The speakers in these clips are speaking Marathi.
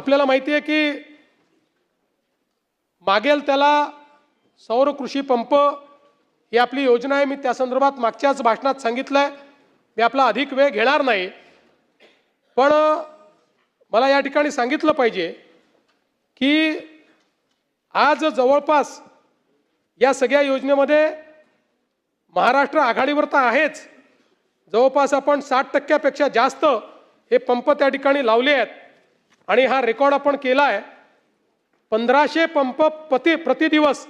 आपल्याला माहिती आहे की मागेल त्याला सौर कृषी पंप ही आपली योजना आहे। मी त्या संदर्भात मागच्याच भाषणात सांगितलंय, मी आपला अधिक वेळ घेणार नाही, पण मला या ठिकाणी सांगितलं पाहिजे की आज जवळपास या सगळ्या योजनेमध्ये महाराष्ट्र आघाडीवर तर आहेच। जवळपास आपण 60% जास्त हे पंप त्या ठिकाणी लावले आहेत आणि हा रेकॉर्ड आपण केला आहे। 1500 पंप प्रति दिवस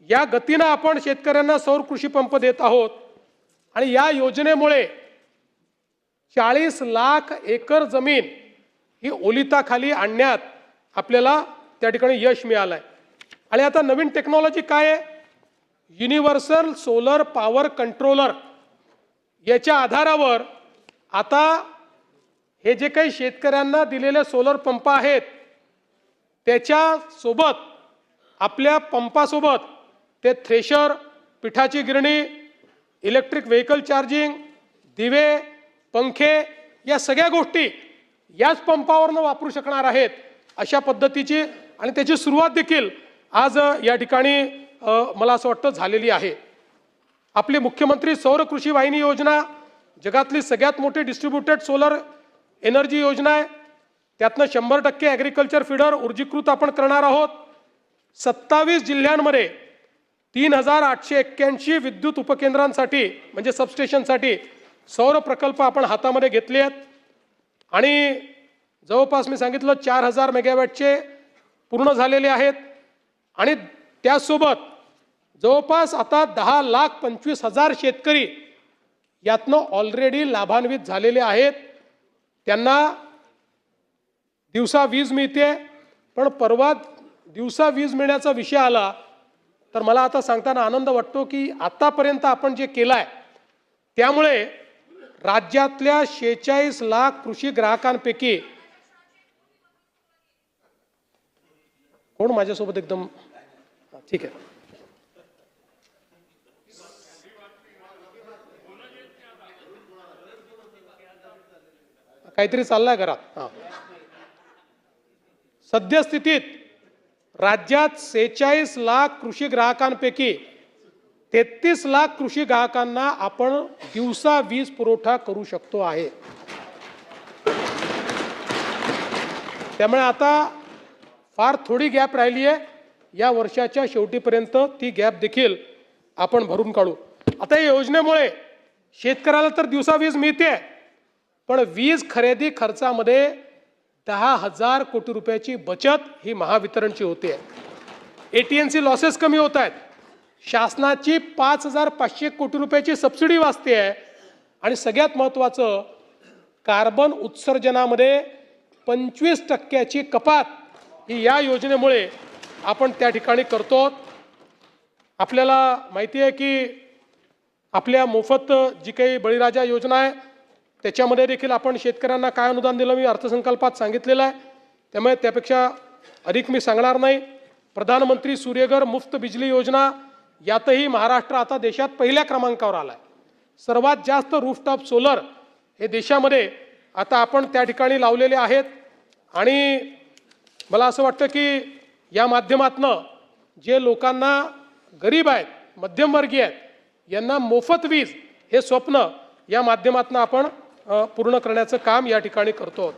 या गतीने आपण शेतकऱ्यांना सौर कृषी पंप देत आहोत आणि या योजनेमुळे 40 लाख एकर जमीन ही ओलिताखाली आणण्यात आपल्याला त्या ठिकाणी यश मिळालं आहे। आणि आता नवीन टेक्नॉलॉजी काय आहे? युनिव्हर्सल सोलर पॉवर कंट्रोलर याच्या आधारावर आता हे जे काही शेतकऱ्यांना दिलेले सोलर पंप आहेत त्याच्या सोबत आपल्या पंपासोबत ते थ्रेशर, पिठाची गिरणी, इलेक्ट्रिक व्हेकल चार्जिंग, दिवे, पंखे या सगळ्या गोष्टी याच पंपावरनं वापरू शकणार आहेत अशा पद्धतीची आणि त्याची सुरुवात देखील आज या ठिकाणी मला असं वाटतं झालेली आहे। आपली मुख्यमंत्री सौर कृषी वाहिनी योजना जगातली सगळ्यात मोठी डिस्ट्रीब्युटेड सोलर एनर्जी योजना आहे। त्यातनं 100% ॲग्रिकल्चर फीडर ऊर्जीकृत आपण करणार आहोत। 27 जिल्ह्यांमध्ये 3881 विद्युत उपकेंद्रांसाठी म्हणजे सबस्टेशनसाठी सौर प्रकल्प आपण हातामध्ये घेतले आहेत आणि जवळपास मी सांगितलं 4000 मेगावॅटचे पूर्ण झालेले आहेत आणि त्यासोबत जवळपास आता 10,25,000 शेतकरी यातनं ऑलरेडी लाभान्वित झालेले आहेत। त्यांना दिवसा वीज मिळते, पण परवा दिवसा वीज मिळण्याचा विषय आला तर मला आता सांगताना आनंद वाटतो की आतापर्यंत आपण जे केलं आहे त्यामुळे राज्यातल्या 46 लाख कृषी ग्राहकांपैकी कोण माझ्यासोबत एकदम ठीक आहे काहीतरी चाललंय घरात। सद्यस्थितीत राज्यात 46 लाख कृषी ग्राहकांपैकी 33 लाख कृषी ग्राहकांना आपण दिवसा वीज पुरवठा करू शकतो आहे। त्यामुळे आता फार थोडी गॅप राहिली आहे, या वर्षाच्या शेवटीपर्यंत ती गॅप देखील आपण भरून काढू। आता या योजनेमुळे शेतकऱ्याला तर दिवसा वीज मिळते, पण वीज खरेदी खर्चामध्ये 10,000 कोटी रुपयाची बचत ही महावितरणची होते। AT&C लॉसेस कमी होत आहेत, शासनाची 5,500 कोटी रुपयाची सबसिडी वाचते आहे आणि सगळ्यात महत्त्वाचं कार्बन उत्सर्जनामध्ये 25% कपात ही या योजनेमुळे आपण त्या ठिकाणी करतो। आपल्याला माहिती आहे की आपल्या मोफत जी काही बळीराजा योजना आहे त्याच्यामध्ये देखील आपण शेतकऱ्यांना काय अनुदान दिलं मी अर्थसंकल्पात सांगितलेलं आहे, त्यामुळे त्यापेक्षा अधिक मी सांगणार नाही। प्रधानमंत्री सूर्यघर मुफ्त बिजली योजना यातही महाराष्ट्र आता देशात पहिल्या क्रमांकावर आला आहे। सर्वात जास्त रूफटॉप सोलर हे देशामध्ये आता आपण त्या ठिकाणी लावलेले आहेत आणि मला असं वाटतं की या माध्यमातनं जे लोकांना गरीब आहेत, मध्यमवर्गीय आहेत, यांना मोफत वीज हे स्वप्न या माध्यमातून आपण पूर्ण करण्याचं काम या ठिकाणी करतो।